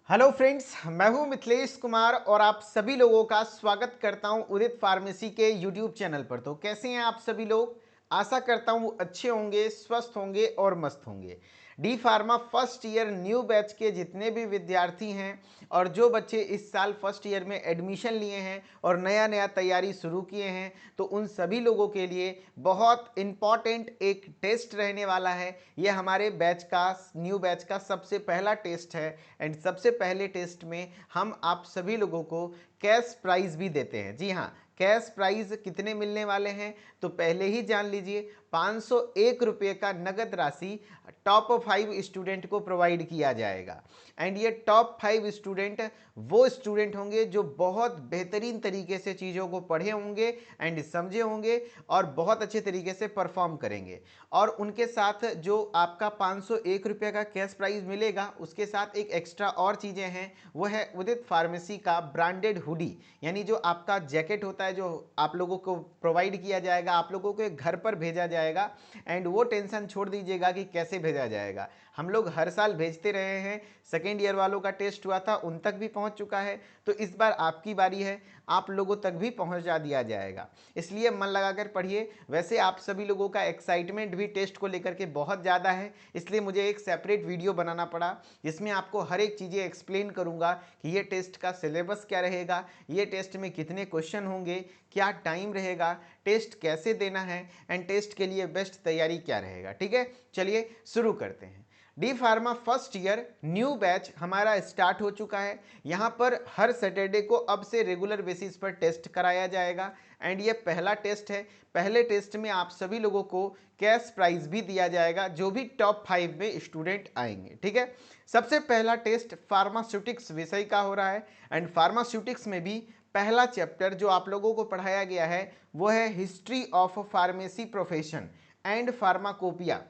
Hello friends, मैं हूं मिथिलेश कुमार और आप सभी लोगों का स्वागत करता हूं उदित फार्मेसी के यूट्यूब चैनल पर। तो कैसे हैं आप सभी लोग? आशा करता हूं अच्छे होंगे, स्वस्थ होंगे और मस्त होंगे। D pharma first year new batch के जितने भी विद्यार्थी हैं और जो बच्चे इस साल फर्स्ट ईयर में एडमिशन लिए हैं और नया नया तैयारी शुरू किए हैं, तो उन सभी लोगों के लिए बहुत इम्पॉर्टेंट एक टेस्ट रहने वाला है। ये हमारे बैच का, न्यू बैच का सबसे पहला टेस्ट है एंड सबसे पहले टेस्ट में हम आप सभी लोगों को कैश प्राइज भी देते हैं। जी हाँ, कैश प्राइज कितने मिलने वाले हैं तो पहले ही जान लीजिए। 501 रुपये का नगद राशि टॉप 5 स्टूडेंट को प्रोवाइड किया जाएगा। एंड ये टॉप 5 स्टूडेंट वो स्टूडेंट होंगे जो बहुत बेहतरीन तरीके से चीज़ों को पढ़े होंगे एंड समझे होंगे और बहुत अच्छे तरीके से परफॉर्म करेंगे। और उनके साथ जो आपका 501 रुपये का कैश प्राइज मिलेगा, उसके साथ एक एक्स्ट्रा और चीज़ें हैं। वो है उदित फार्मेसी का ब्रांडेड हुडी, यानी जो आपका जैकेट होता है, जो आप लोगों को प्रोवाइड किया जाएगा, आप लोगों को घर पर भेजा जाएगा। एंड वो टेंशन छोड़ दीजिएगा कि कैसे भेजा जाएगा, हम लोग हर साल भेजते रहे हैं। सेकेंड ईयर वालों का टेस्ट हुआ था, उन तक भी पहुंच चुका है, तो इस बार आपकी बारी है, आप लोगों तक भी पहुंचा दिया जाएगा। इसलिए मन लगाकर पढ़िए। वैसे आप सभी लोगों का एक्साइटमेंट भी टेस्ट को लेकर के बहुत ज़्यादा है, इसलिए मुझे एक सेपरेट वीडियो बनाना पड़ा जिसमें आपको हर एक चीज़ें एक्सप्लेन करूंगा कि ये टेस्ट का सिलेबस क्या रहेगा, ये टेस्ट में कितने क्वेश्चन होंगे, क्या टाइम रहेगा, टेस्ट कैसे देना है एंड टेस्ट के लिए बेस्ट तैयारी क्या रहेगा। ठीक है, चलिए शुरू करते हैं। D pharma first year new batch हमारा स्टार्ट हो चुका है। यहाँ पर हर सैटरडे को अब से रेगुलर बेसिस पर टेस्ट कराया जाएगा एंड ये पहला टेस्ट है। पहले टेस्ट में आप सभी लोगों को कैश प्राइज भी दिया जाएगा जो भी टॉप 5 में स्टूडेंट आएंगे। ठीक है, सबसे पहला टेस्ट फार्मास्यूटिक्स विषय का हो रहा है एंड फार्मास्यूटिक्स में भी पहला चैप्टर जो आप लोगों को पढ़ाया गया है वो है history of pharmacy profession and pharmacopoeia,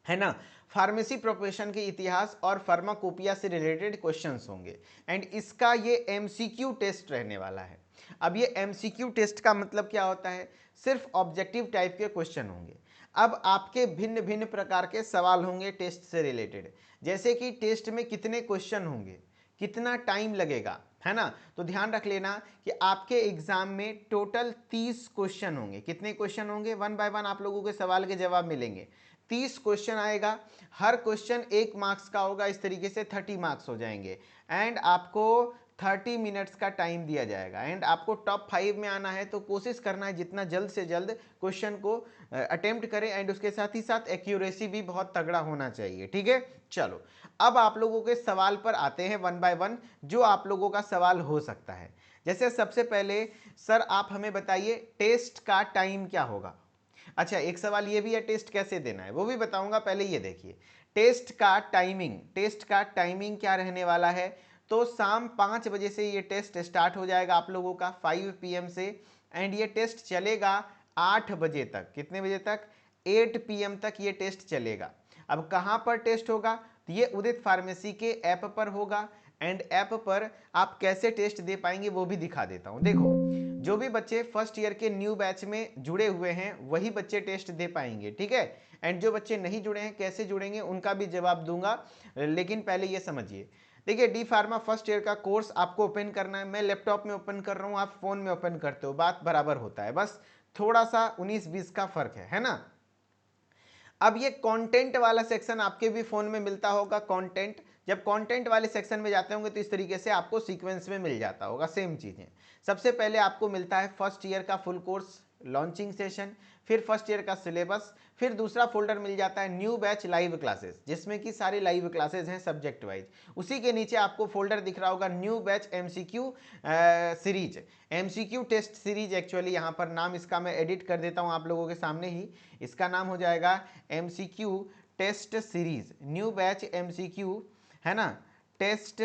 है ना। फार्मेसी प्रोफेशन के इतिहास और फार्माकोपिया से रिलेटेड क्वेश्चंस होंगे एंड इसका ये एमसीक्यू टेस्ट रहने वाला है। अब ये एमसीक्यू टेस्ट का मतलब क्या होता है? सिर्फ ऑब्जेक्टिव टाइप के क्वेश्चन होंगे। अब आपके भिन्न भिन्न प्रकार के सवाल होंगे टेस्ट से रिलेटेड, जैसे कि टेस्ट में कितने क्वेश्चन होंगे, कितना टाइम लगेगा, है ना। तो ध्यान रख लेना कि आपके एग्जाम में टोटल 30 क्वेश्चन होंगे। कितने क्वेश्चन होंगे? वन बाय वन आप लोगों के सवाल के जवाब मिलेंगे। 30 क्वेश्चन आएगा, हर क्वेश्चन 1 मार्क्स का होगा, इस तरीके से 30 मार्क्स हो जाएंगे एंड आपको 30 मिनट्स का टाइम दिया जाएगा। एंड आपको टॉप 5 में आना है तो कोशिश करना है जितना जल्द से जल्द क्वेश्चन को अटेम्प्ट करें एंड उसके साथ ही साथ एक्यूरेसी भी बहुत तगड़ा होना चाहिए। ठीक है, चलो अब आप लोगों के सवाल पर आते हैं वन बाय वन, जो आप लोगों का सवाल हो सकता है। जैसे सबसे पहले सर आप हमें बताइए टेस्ट का टाइम क्या होगा। अच्छा, एक सवाल ये भी है टेस्ट कैसे देना है, वो भी बताऊंगा। पहले ये देखिए टेस्ट का टाइमिंग क्या रहने वाला है। तो शाम 5 बजे से ये टेस्ट स्टार्ट हो जाएगा आप लोगों का 5 PM से एंड ये टेस्ट चलेगा 8 बजे तक। कितने बजे तक? 8 PM तक ये टेस्ट चलेगा। अब कहाँ पर टेस्ट होगा? तो ये उदित फार्मेसी के ऐप पर होगा एंड ऐप पर आप कैसे टेस्ट दे पाएंगे वो भी दिखा देता हूं। देखो, जो भी बच्चे फर्स्ट ईयर के न्यू बैच में जुड़े हुए हैं वही बच्चे टेस्ट दे पाएंगे। ठीक है, एंड जो बच्चे नहीं जुड़े हैं कैसे जुड़ेंगे उनका भी जवाब दूंगा, लेकिन पहले ये समझिए। देखिए, डी फार्मा फर्स्ट ईयर का कोर्स आपको ओपन करना है। मैं लैपटॉप में ओपन कर रहा हूँ, आप फोन में ओपन करते हो, बात बराबर होता है, बस थोड़ा सा 19-20 का फर्क है ना। अब ये कंटेंट वाला सेक्शन आपके भी फोन में मिलता होगा। कंटेंट, जब कंटेंट वाले सेक्शन में जाते होंगे तो इस तरीके से आपको सीक्वेंस में मिल जाता होगा सेम चीजें। सबसे पहले आपको मिलता है फर्स्ट ईयर का फुल कोर्स लॉन्चिंग सेशन, फिर फर्स्ट ईयर का सिलेबस, फिर दूसरा फोल्डर मिल जाता है न्यू बैच लाइव क्लासेस, जिसमें कि सारे लाइव क्लासेस हैं सब्जेक्ट वाइज। उसी के नीचे आपको फोल्डर दिख रहा होगा new batch MCQ series, MCQ test series. Actually यहाँ पर नाम इसका मैं एडिट कर देता हूँ आप लोगों के सामने ही। इसका नाम हो जाएगा MCQ test series, new batch MCQ, है ना, टेस्ट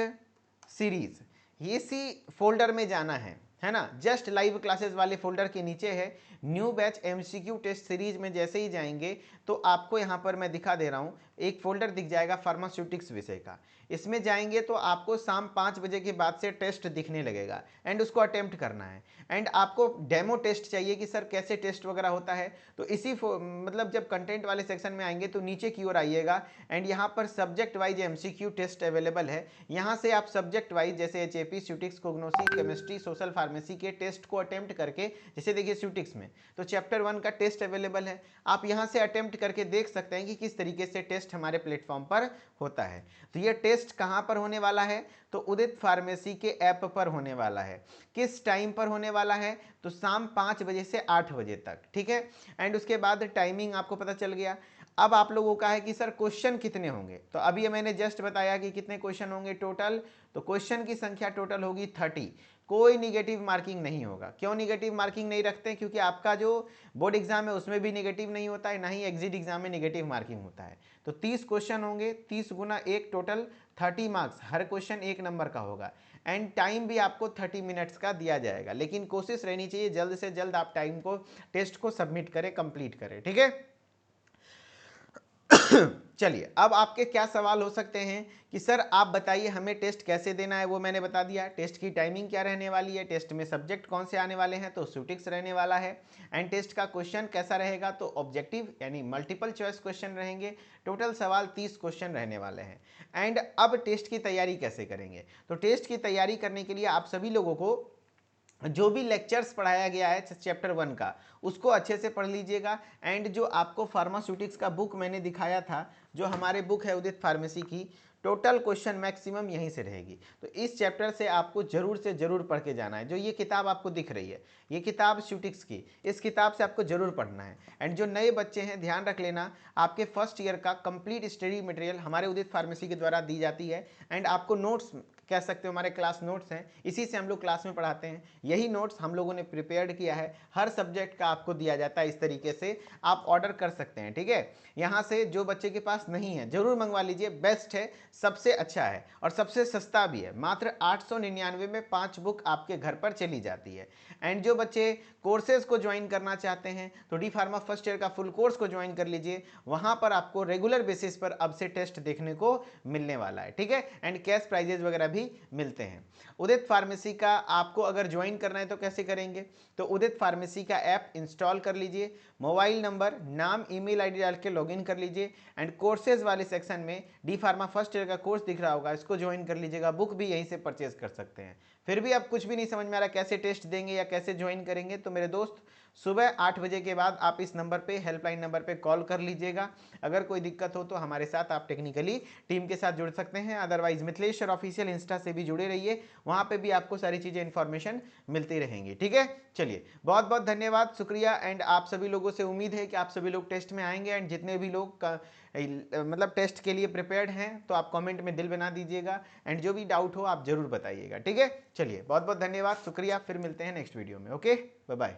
सीरीज। इसी फोल्डर में जाना है ना। जस्ट लाइव क्लासेस वाले फोल्डर के नीचे है new batch MCQ test series में। जैसे ही जाएंगे तो आपको यहाँ पर मैं दिखा दे रहा हूँ, एक फोल्डर दिख जाएगा फार्मास्यूटिक्स विषय का। इसमें जाएंगे तो आपको शाम 5 बजे के बाद से टेस्ट दिखने लगेगा एंड उसको अटेम्प्ट करना है। एंड आपको डेमो टेस्ट चाहिए कि सर कैसे टेस्ट वगैरह होता है, तो इसी मतलब जब कंटेंट वाले सेक्शन में आएंगे तो नीचे की ओर आइएगा एंड यहाँ पर subject wise MCQ test available है। यहाँ से आप सब्जेक्ट वाइज जैसे HAP, ceutics, cognosy, chemistry, social pharmacy के टेस्ट को अटेम्प्ट करके, जैसे देखिए स्यूटिक्स में तो चैप्टर 1 का टेस्ट अवेलेबल है, आप यहाँ से अटेम्प्ट करके देख सकते हैं कि किस तरीके से टेस्ट हमारे प्लेटफॉर्म पर होता है। तो ये टेस्ट कहाँ पर होने वाला है, तो उदित फार्मेसी के ऐप पर होने वाला है। किस टाइम पर होने वाला है, तो शाम 5 बजे से 8 बजे तक, ठीक है। एंड उसके बाद टाइमिंग आपको पता चल गया। अब आप लोगों का है कि सर क्वेश्चन कितने होंगे, तो अभी मैंने जस्ट बताया कि कितने क्वेश्चन होंगे टोटल, तो क्वेश्चन की संख्या टोटल होगी 30। कोई निगेटिव मार्किंग नहीं होगा। क्यों निगेटिव मार्किंग नहीं रखते, क्योंकि आपका जो बोर्ड एग्जाम है उसमें भी निगेटिव नहीं होता है, ना ही एग्जिट एग्जाम में निगेटिव मार्किंग होता है। तो 30 क्वेश्चन होंगे, 30 गुना 1 टोटल 30 मार्क्स, हर क्वेश्चन 1 नंबर का होगा। एंड टाइम भी आपको 30 मिनट्स का दिया जाएगा, लेकिन कोशिश रहनी चाहिए जल्द से जल्द आप टाइम को, टेस्ट को सबमिट करें, कंप्लीट करें, ठीक है। चलिए, अब आपके क्या सवाल हो सकते हैं कि सर आप बताइए हमें टेस्ट कैसे देना है, वो मैंने बता दिया। टेस्ट की टाइमिंग क्या रहने वाली है, टेस्ट में सब्जेक्ट कौन से आने वाले हैं, तो स्यूटिक्स रहने वाला है। एंड टेस्ट का क्वेश्चन कैसा रहेगा, तो ऑब्जेक्टिव यानी मल्टीपल चॉइस क्वेश्चन रहेंगे। टोटल सवाल 30 क्वेश्चन रहने वाले हैं। एंड अब टेस्ट की तैयारी कैसे करेंगे, तो टेस्ट की तैयारी करने के लिए आप सभी लोगों को जो भी लेक्चर्स पढ़ाया गया है चैप्टर 1 का उसको अच्छे से पढ़ लीजिएगा। एंड जो आपको फार्मास्यूटिक्स का बुक मैंने दिखाया था, जो हमारे बुक है उदित फार्मेसी की, टोटल क्वेश्चन मैक्सिमम यहीं से रहेगी। तो इस चैप्टर से आपको जरूर से जरूर पढ़ के जाना है। जो ये किताब आपको दिख रही है, ये किताब स्यूटिक्स की, इस किताब से आपको जरूर पढ़ना है। एंड जो नए बच्चे हैं ध्यान रख लेना, आपके फर्स्ट ईयर का कंप्लीट स्टडी मटेरियल हमारे उदित फार्मेसी के द्वारा दी जाती है। एंड आपको नोट्स कह सकते हो, हमारे क्लास नोट्स हैं, इसी से हम लोग क्लास में पढ़ाते हैं। यही नोट्स हम लोगों ने प्रिपेयर्ड किया है, हर सब्जेक्ट का आपको दिया जाता है। इस तरीके से आप ऑर्डर कर सकते हैं, ठीक है। यहाँ से जो बच्चे के पास नहीं है जरूर मंगवा लीजिए, बेस्ट है, सबसे अच्छा है और सबसे सस्ता भी है। मात्र 899 में 5 बुक आपके घर पर चली जाती है। एंड जो बच्चे कोर्सेज को ज्वाइन करना चाहते हैं तो डी फार्मा फर्स्ट ईयर का फुल कोर्स को ज्वाइन कर लीजिए, वहां पर आपको रेगुलर बेसिस पर अब से टेस्ट देखने को मिलने वाला है, ठीक है। एंड कैश प्राइजेज वगैरह भी मिलते हैं। उदित फार्मेसी का आपको अगर ज्वाइन करना है तो कैसे करेंगे, तो उदित फार्मेसी का ऐप इंस्टॉल कर लीजिए, मोबाइल नंबर, नाम, ईमेल आईडी डाल के लॉगिन कर लीजिए। एंड कोर्सेज वाले सेक्शन में डी फार्मा फर्स्ट ईयर का कोर्स दिख रहा होगा, इसको ज्वाइन कर लीजिएगा। बुक भी यहीं से परचेज कर सकते हैं। फिर भी अब कुछ भी नहीं समझ में आ रहा कैसे टेस्ट देंगे या कैसे ज्वाइन करेंगे, तो मेरे दोस्त सुबह 8 बजे के बाद आप इस नंबर पे, हेल्पलाइन नंबर पे कॉल कर लीजिएगा। अगर कोई दिक्कत हो तो हमारे साथ आप टेक्निकली टीम के साथ जुड़ सकते हैं। अदरवाइज मिथिलेश ऑफिशियल इंस्टा से भी जुड़े रहिए, वहाँ पे भी आपको सारी चीज़ें इन्फॉर्मेशन मिलती रहेंगी, ठीक है। चलिए, बहुत बहुत धन्यवाद, शुक्रिया। एंड आप सभी लोगों से उम्मीद है कि आप सभी लोग टेस्ट में आएंगे। एंड जितने भी लोग मतलब टेस्ट के लिए प्रिपेयर्ड हैं तो आप कमेंट में दिल बना दीजिएगा। एंड जो भी डाउट हो आप जरूर बताइएगा, ठीक है। चलिए, बहुत बहुत धन्यवाद, शुक्रिया। फिर मिलते हैं नेक्स्ट वीडियो में। Okay, bye bye.